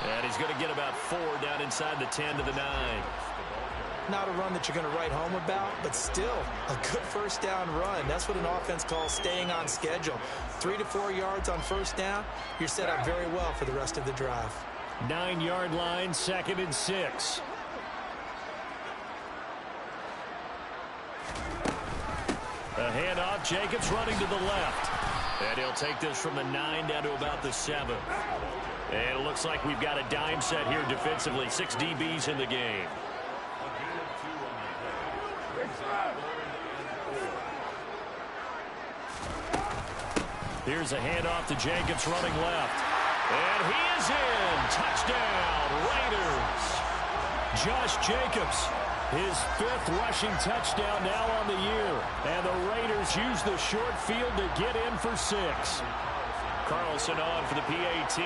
And he's going to get about 4 down inside the 10 to the 9. Not a run that you're going to write home about, but still a good first down run. That's what an offense calls staying on schedule. 3 to 4 yards on first down, you're set up very well for the rest of the drive. 9-yard line, 2nd and 6. A handoff, Jacobs running to the left. And he'll take this from the 9 down to about the 7. And it looks like we've got a dime set here defensively. 6 DBs in the game. Here's a handoff to Jacobs running left. And he is in. Touchdown, Raiders. Josh Jacobs, his 5th rushing touchdown now on the year. And the Raiders use the short field to get in for 6. Carlson on for the PAT.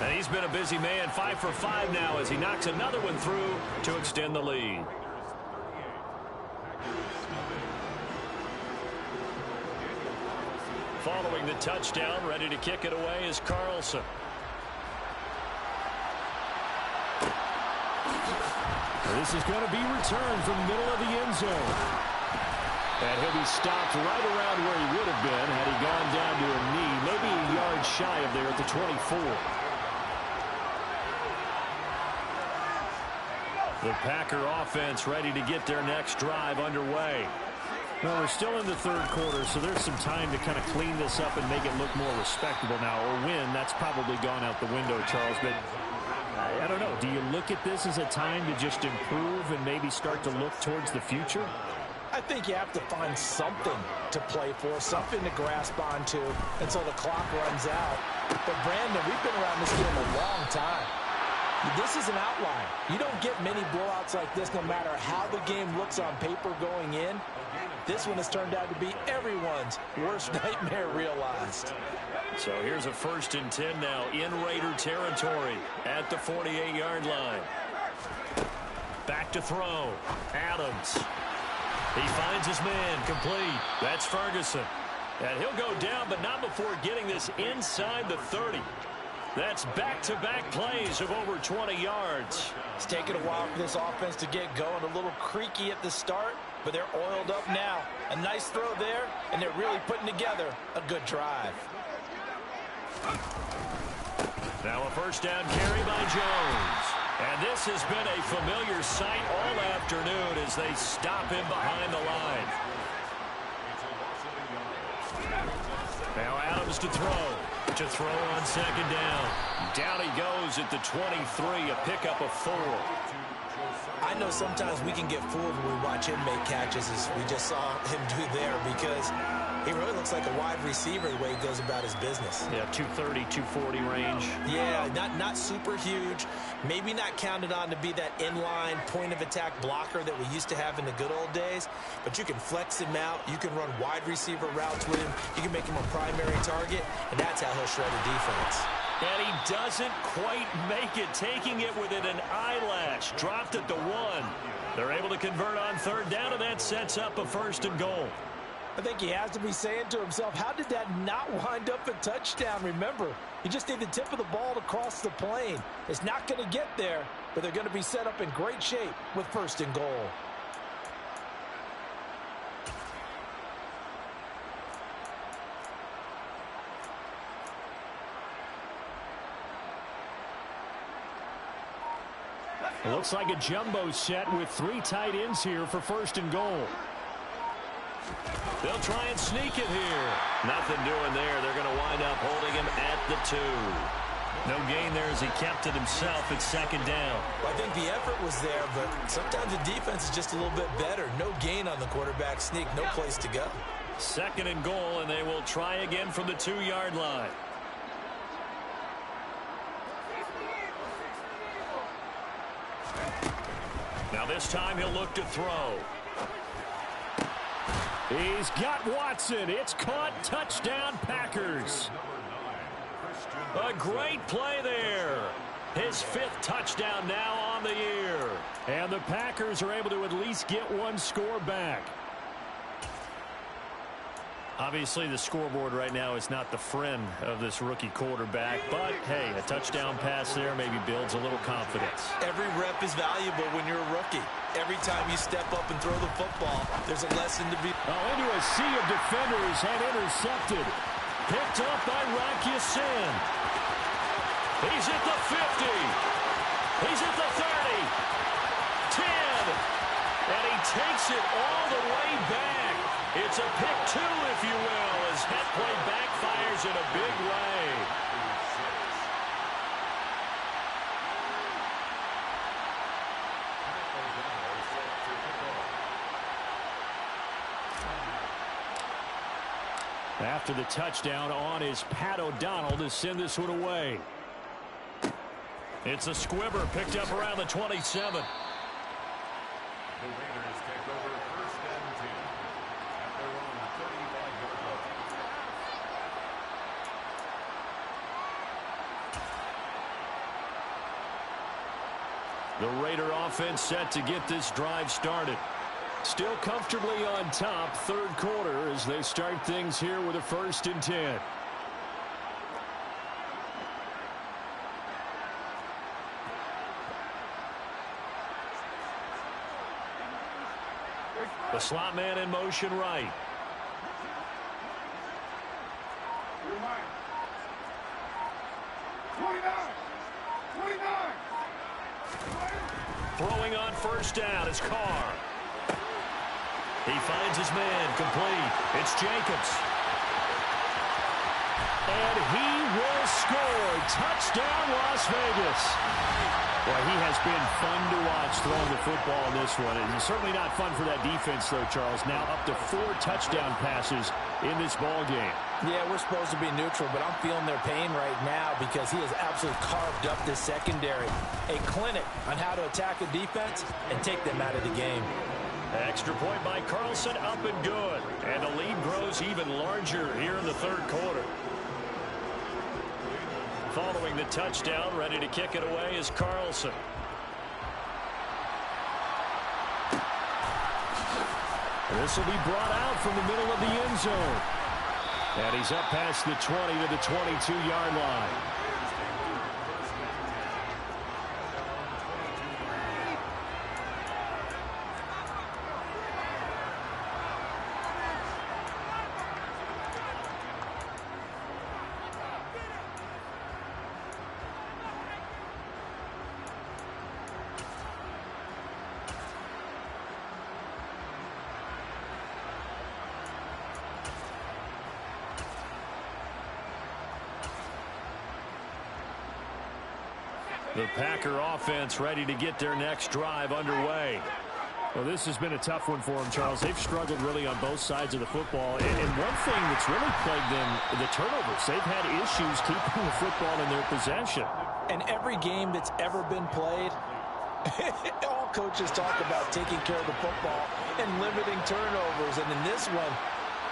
And he's been a busy man, 5 for 5 now as he knocks another one through to extend the lead. Following the touchdown, ready to kick it away is Carlson. This is going to be returned from the middle of the end zone. And he'll be stopped right around where he would have been had he gone down to a knee, maybe a yard shy of there at the 24. The Packer offense ready to get their next drive underway. Well, we're still in the 3rd quarter, so there's some time to kind of clean this up and make it look more respectable now. Or win, that's probably gone out the window, Charles. But I don't know. Do you look at this as a time to just improve and maybe start to look towards the future? I think you have to find something to play for, something to grasp onto until the clock runs out. But, Brandon, we've been around this game a long time. This is an outlier. You don't get many blowouts like this no matter how the game looks on paper going in. This one has turned out to be everyone's worst nightmare realized. So here's a 1st and 10 now in Raider territory at the 48-yard line. Back to throw. Adams. He finds his man complete. That's Ferguson. And he'll go down, but not before getting this inside the 30. That's back-to-back plays of over 20 yards. It's taken a while for this offense to get going. A little creaky at the start, but they're oiled up now. A nice throw there, and they're really putting together a good drive. Now a 1st down carry by Jones. And this has been a familiar sight all afternoon as they stop him behind the line. Now Adams to throw. To throw on 2nd down. Down he goes at the 23, a pickup of 4. I know sometimes we can get fooled when we watch him make catches, as we just saw him do there, because he really looks like a wide receiver the way he goes about his business. Yeah, 230, 240 range. Yeah, not super huge. Maybe not counted on to be that inline point-of-attack blocker that we used to have in the good old days, but you can flex him out. You can run wide receiver routes with him. You can make him a primary target, and that's how he'll shred a defense. And he doesn't quite make it, taking it within an eyelash. Dropped at the 1. They're able to convert on 3rd down, and that sets up a 1st and goal. I think he has to be saying to himself, how did that not wind up a touchdown? Remember, you just need the tip of the ball to cross the plane. It's not going to get there, but they're going to be set up in great shape with 1st and goal. It looks like a jumbo set with 3 tight ends here for 1st and goal. They'll try and sneak it here. Nothing doing there. They're going to wind up holding him at the 2. No gain there as he kept it himself at 2nd down. Well, I think the effort was there, but sometimes the defense is just a little bit better. No gain on the quarterback sneak. No place to go. 2nd and goal, and they will try again from the 2-yard line. Now this time he'll look to throw. He's got Watson. It's caught. Touchdown, Packers. A great play there. His 5th touchdown now on the year. And the Packers are able to at least get 1 score back. Obviously, the scoreboard right now is not the friend of this rookie quarterback, but, hey, a touchdown pass there maybe builds a little confidence. Every rep is valuable when you're a rookie. Every time you step up and throw the football, there's a lesson to be... Into a sea of defenders and intercepted. Picked up by Rock Ya-Sin. He's at the 50. He's at the 30. 10. And he takes it all the way back. It's a pick two, if you will, as that play backfires in a big way. After the touchdown, on is Pat O'Donnell to send this one away. It's a squibber picked up around the 27. The Raiders take over 1st and 10 at their own 35-yard line. The Raider offense set to get this drive started. Still comfortably on top, third quarter, as they start things here with a 1st and 10. The slot man in motion right. Throwing on 1st down is Carr. He finds his man complete. It's Jacobs. And he will score. Touchdown, Las Vegas. Well, he has been fun to watch throwing the football in this one. And certainly not fun for that defense, though, Charles. Now up to 4 touchdown passes in this ball game. Yeah, we're supposed to be neutral, but I'm feeling their pain right now because he has absolutely carved up this secondary. A clinic on how to attack a defense and take them out of the game. Extra point by Carlson, up and good. And the lead grows even larger here in the third quarter. Following the touchdown, ready to kick it away is Carlson. This will be brought out from the middle of the end zone. And he's up past the 20 to the 22-yard line. The Packer offense ready to get their next drive underway. Well, this has been a tough one for them, Charles. They've struggled really on both sides of the football. And one thing that's really plagued them, the turnovers. They've had issues keeping the football in their possession. And every game that's ever been played, all coaches talk about taking care of the football and limiting turnovers. And in this one,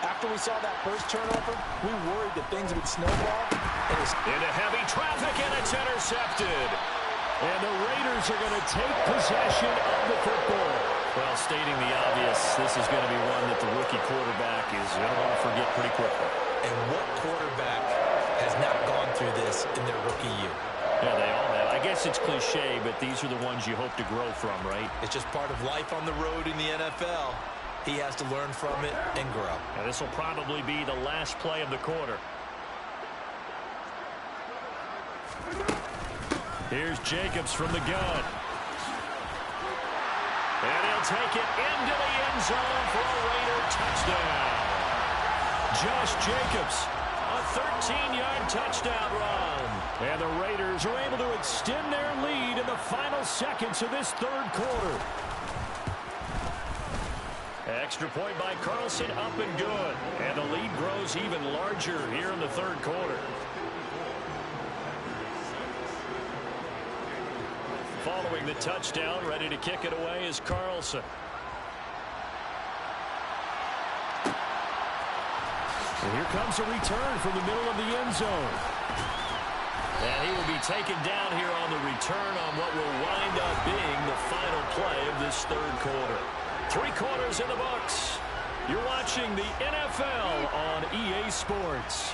after we saw that first turnover, we worried that things would snowball. Into heavy traffic, and it's intercepted. And the Raiders are going to take possession of the football. Well, stating the obvious, this is going to be one that the rookie quarterback is going to want to forget pretty quickly. And what quarterback has not gone through this in their rookie year? Yeah, they all have. I guess it's cliche, but these are the ones you hope to grow from, right? It's just part of life on the road in the NFL. He has to learn from it and grow. Now, this will probably be the last play of the quarter. Here's Jacobs from the gun. And he'll take it into the end zone for a Raider touchdown. Josh Jacobs, a 13-yard touchdown run. And the Raiders are able to extend their lead in the final seconds of this third quarter. Extra point by Carlson, up and good. And the lead grows even larger here in the third quarter. Following the touchdown, ready to kick it away is Carlson. And here comes a return from the middle of the end zone. And he will be taken down here on the return on what will wind up being the final play of this third quarter. 3 quarters in the books. You're watching the NFL on EA Sports.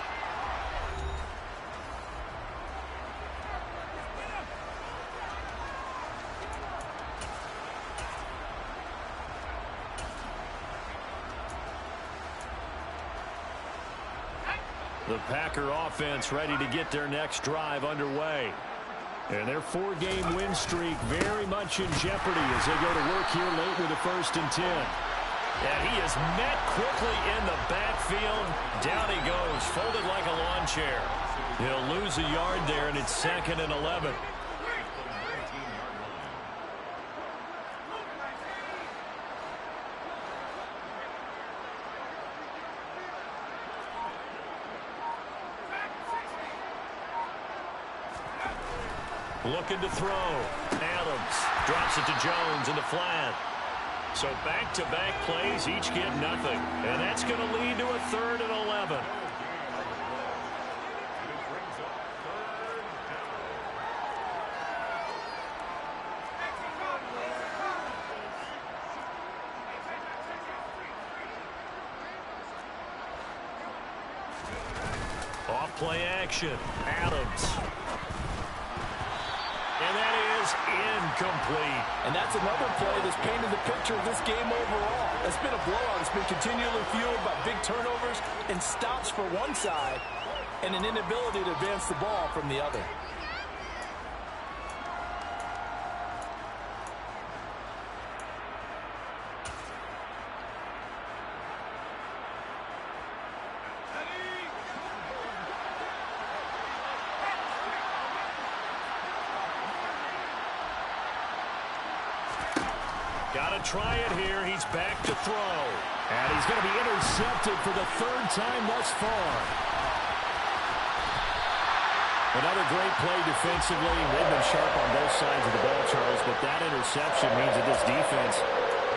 The Packer offense ready to get their next drive underway. And their 4-game win streak very much in jeopardy as they go to work here late with a 1st and 10. And he is met quickly in the backfield. Down he goes, folded like a lawn chair. He'll lose a yard there, and it's 2nd and 11. Looking to throw. Adams drops it to Jones in the flat. So back-to-back plays, each get nothing. And that's going to lead to a 3rd and 11. Off play action. Adams. And that is incomplete. And that's another play that's painted the picture of this game overall. It's been a blowout. It's been continually fueled by big turnovers and stops for one side and an inability to advance the ball from the other. Got to try it here. He's back to throw. And he's going to be intercepted for the 3rd time thus far. Another great play defensively. They've been sharp on both sides of the ball, Charles, but that interception means that this defense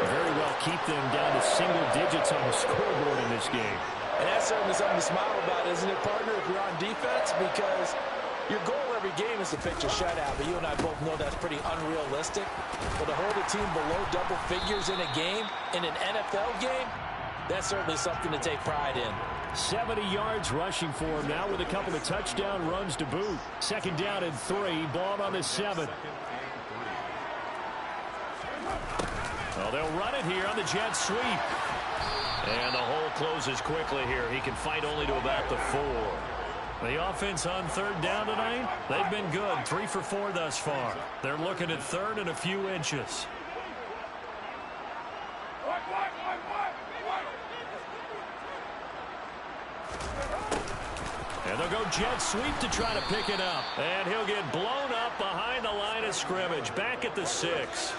very well keep them down to single digits on the scoreboard in this game. And that's certainly something to smile about, isn't it, partner, if you're on defense? Because your goal every game is to pitch a shutout, but you and I both know that's pretty unrealistic. But to hold a team below double figures in a game, in an NFL game, that's certainly something to take pride in. 70 yards rushing for him now with a couple of touchdown runs to boot. 2nd down and 3, ball on the 7. Well, they'll run it here on the jet sweep. And the hole closes quickly here. He can fight only to about the 4. The offense on 3rd down tonight, they've been good. 3 for 4 thus far. They're looking at 3rd and a few inches. And they'll go jet sweep to try to pick it up. And he'll get blown up behind the line of scrimmage. Back at the 6.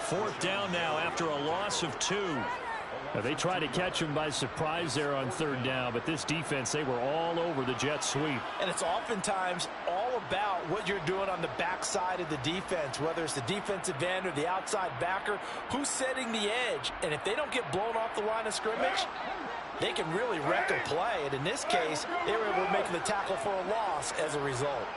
4th down now after a loss of 2. They tried to catch him by surprise there on 3rd down, but this defense, they were all over the jet sweep. And it's oftentimes all about what you're doing on the backside of the defense, whether it's the defensive end or the outside backer, who's setting the edge. And if they don't get blown off the line of scrimmage, they can really wreck a play. And in this case, they were able to make the tackle for a loss as a result.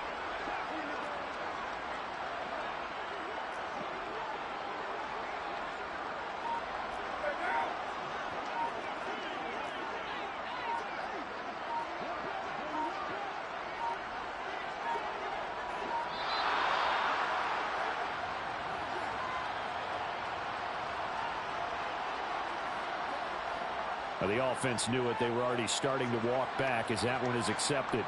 The offense knew it. They were already starting to walk back as that one is accepted.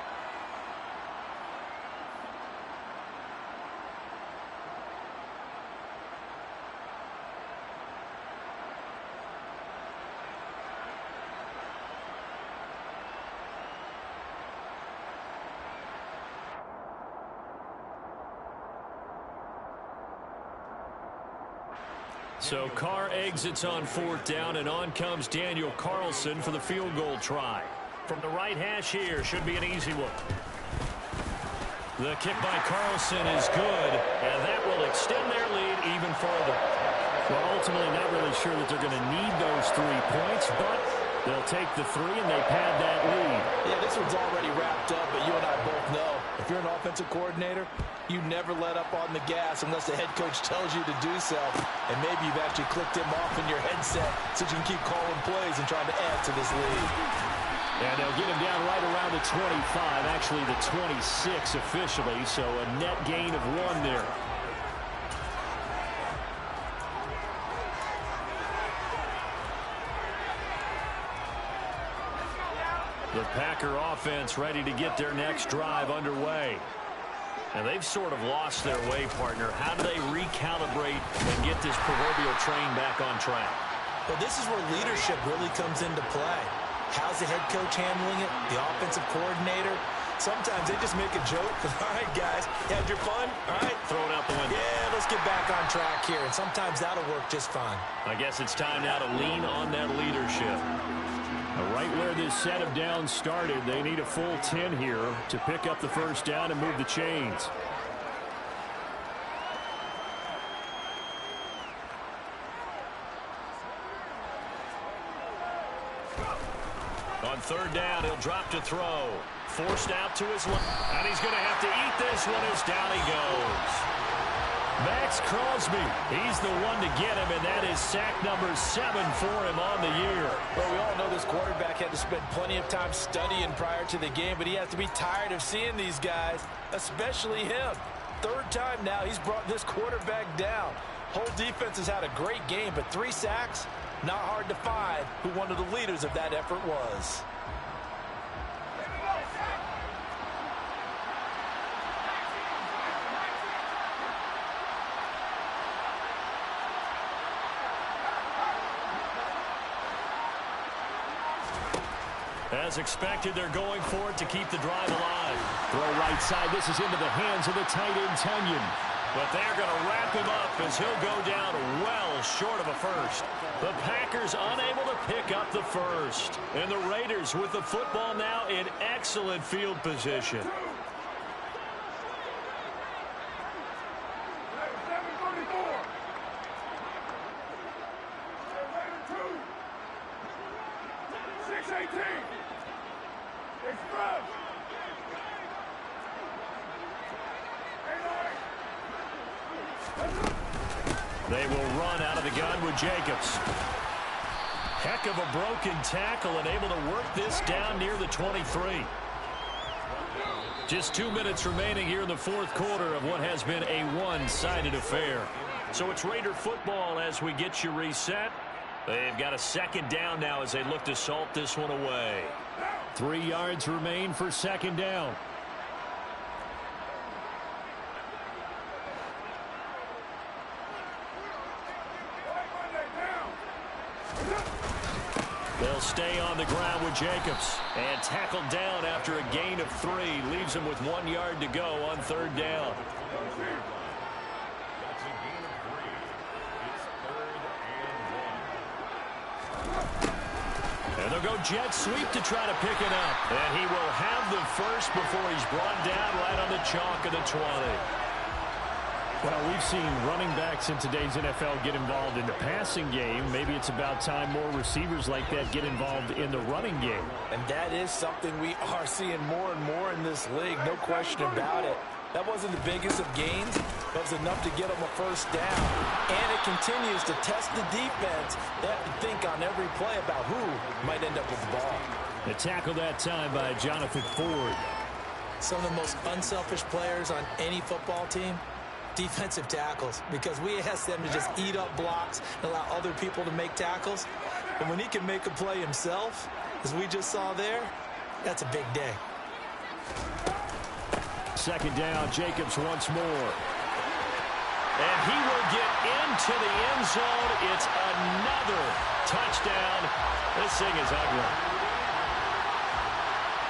So Carr exits on 4th down, and on comes Daniel Carlson for the field goal try. From the right hash here, should be an easy one. The kick by Carlson is good, and that will extend their lead even further. Well, ultimately not really sure that they're going to need those 3 points, but they'll take the 3 and they pad that lead. Yeah, this one's already wrapped up, but you and I both know if you're an offensive offensive coordinator, you never let up on the gas unless the head coach tells you to do so. And maybe you've actually clicked him off in your headset so you can keep calling plays and trying to add to this lead. And they'll get him down right around the 25, actually the 26 officially, so a net gain of 1 there. The Packer offense ready to get their next drive underway. And they've sort of lost their way, partner. How do they recalibrate and get this proverbial train back on track? Well, this is where leadership really comes into play. How's the head coach handling it? The offensive coordinator? Sometimes they just make a joke. All right, guys, you had your fun? All right. Throw it out the window. Yeah, let's get back on track here. And sometimes that'll work just fine. I guess it's time now to lean on that leadership. Right where this set of downs started, they need a full 10 here to pick up the first down and move the chains. On third down, he'll drop to throw. Forced out to his left. And he's going to have to eat this one as down he goes. Max Crosby, he's the one to get him, and that is sack number 7 for him on the year. Well, we all know this quarterback had to spend plenty of time studying prior to the game, but he has to be tired of seeing these guys, especially him. Third time now he's brought this quarterback down. Whole defense has had a great game, but 3 sacks, not hard to find who one of the leaders of that effort was. As expected, they're going for it to keep the drive alive. Throw right side. This is into the hands of the tight end, Tunyon. But they're going to wrap him up as he'll go down well short of a first. The Packers unable to pick up the first. And the Raiders with the football now in excellent field position. They will run out of the gun with Jacobs. Heck of a broken tackle and able to work this down near the 23. Just 2 minutes remaining here in the fourth quarter of what has been a one-sided affair. So it's Raider football as we get you reset. They've got a second down now as they look to salt this one away. 3 yards remain for second down. They'll stay on the ground with Jacobs. And tackled down after a gain of 3. Leaves him with 1 yard to go on third down. And they'll go jet sweep to try to pick it up. And he will have the first before he's brought down right on the chalk of the 20. Well, we've seen running backs in today's NFL get involved in the passing game. Maybe it's about time more receivers like that get involved in the running game. And that is something we are seeing more and more in this league, no question about it. That wasn't the biggest of gains, but it was enough to get them a first down. And it continues to test the defense. They have to think on every play about who might end up with the ball. The tackle that time by Jonathan Ford. Some of the most unselfish players on any football team, defensive tackles, because we ask them to just eat up blocks and allow other people to make tackles. And when he can make a play himself, as we just saw there, that's a big day. Second down, Jacobs once more. And he will get into the end zone. It's another touchdown. This thing is ugly.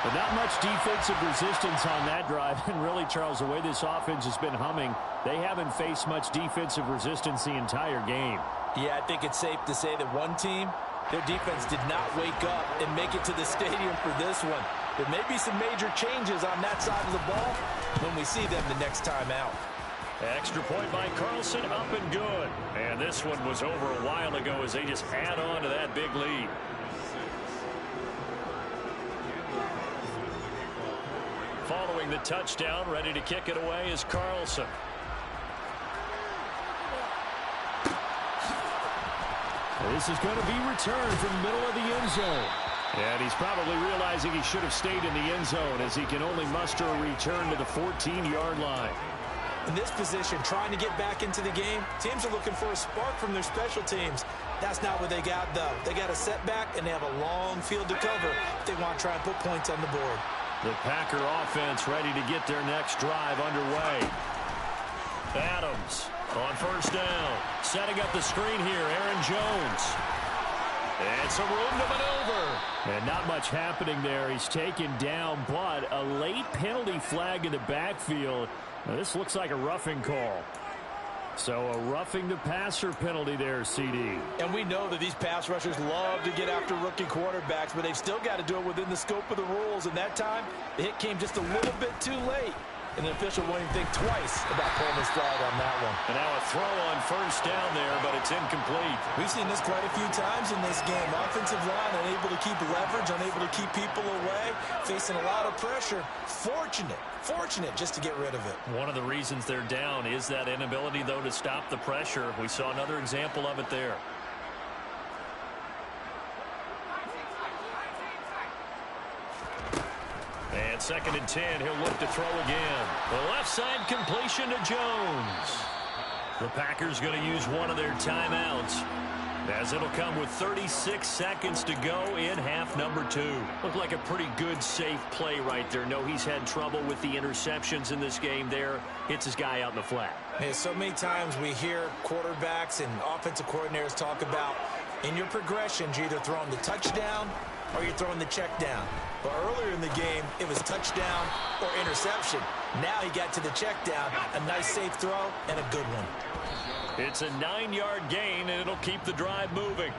But not much defensive resistance on that drive. And really, Charles, the way this offense has been humming, they haven't faced much defensive resistance the entire game. Yeah, I think it's safe to say that one team, their defense did not wake up and make it to the stadium for this one. There may be some major changes on that side of the ball when we see them the next time out. Extra point by Carlson, up and good. And this one was over a while ago as they just add on to that big lead. Following the touchdown, ready to kick it away is Carlson. This is going to be returned from the middle of the end zone. And he's probably realizing he should have stayed in the end zone as he can only muster a return to the 14-yard line. In this position, trying to get back into the game, teams are looking for a spark from their special teams. That's not what they got, though. They got a setback, and they have a long field to cover if they want to try and put points on the board. The Packer offense ready to get their next drive underway. Adams on first down. Setting up the screen here, Aaron Jones. And some room to maneuver. And not much happening there. He's taken down, but a late penalty flag in the backfield. Now, this looks like a roughing call. So a roughing the passer penalty there, CD. And we know that these pass rushers love to get after rookie quarterbacks, but they've still got to do it within the scope of the rules. And that time, the hit came just a little bit too late. And the official won't even think twice about pulling his flag on that one. And now a throw on first down there, but it's incomplete. We've seen this quite a few times in this game. Offensive line unable to keep leverage, unable to keep people away, facing a lot of pressure. Fortunate just to get rid of it. One of the reasons they're down is that inability, though, to stop the pressure. We saw another example of it there. And 2nd and 10, he'll look to throw again. The left side completion to Jones. The Packers going to use one of their timeouts, as it'll come with 36 seconds to go in half number 2. Looked like a pretty good, safe play right there. No, he's had trouble with the interceptions in this game there. Hits his guy out in the flat. Hey, so many times we hear quarterbacks and offensive coordinators talk about in your progressions, you're either throwing the touchdown or you're throwing the check down. But earlier in the game, it was touchdown or interception. Now he got to the check down, a nice safe throw, and a good one. It's a 9-yard gain, and it'll keep the drive moving.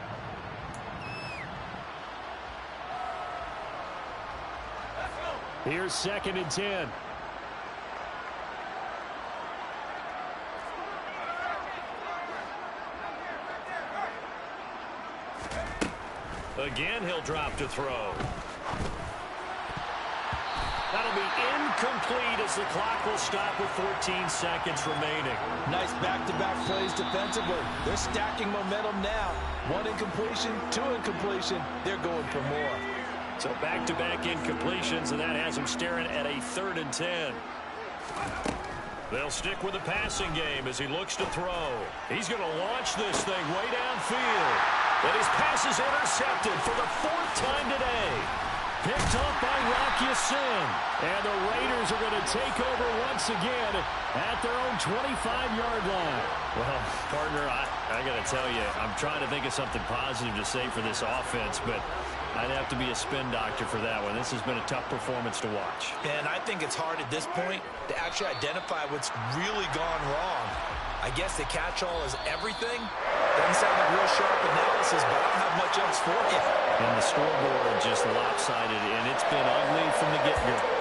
Here's 2nd and 10. Again, he'll drop to throw. That'll be incomplete as the clock will stop with 14 seconds remaining. Nice back-to-back plays defensively. They're stacking momentum now. 1 incompletion, 2 incompletion. They're going for more. So back-to-back incompletions, and that has them staring at a 3rd and 10. They'll stick with the passing game as he looks to throw. He's going to launch this thing way downfield. And his pass is intercepted for the 4th time today. Picked up by Rock Ya-Sin. And the Raiders are going to take over once again at their own 25-yard line. Well, partner, I got to tell you, I'm trying to think of something positive to say for this offense, but I'd have to be a spin doctor for that one. This has been a tough performance to watch. And I think it's hard at this point to actually identify what's really gone wrong. I guess the catch-all is everything. Doesn't sound like real sharp analysis, but I don't have much else for you. And the scoreboard just lopsided, and it's been ugly from the get-go.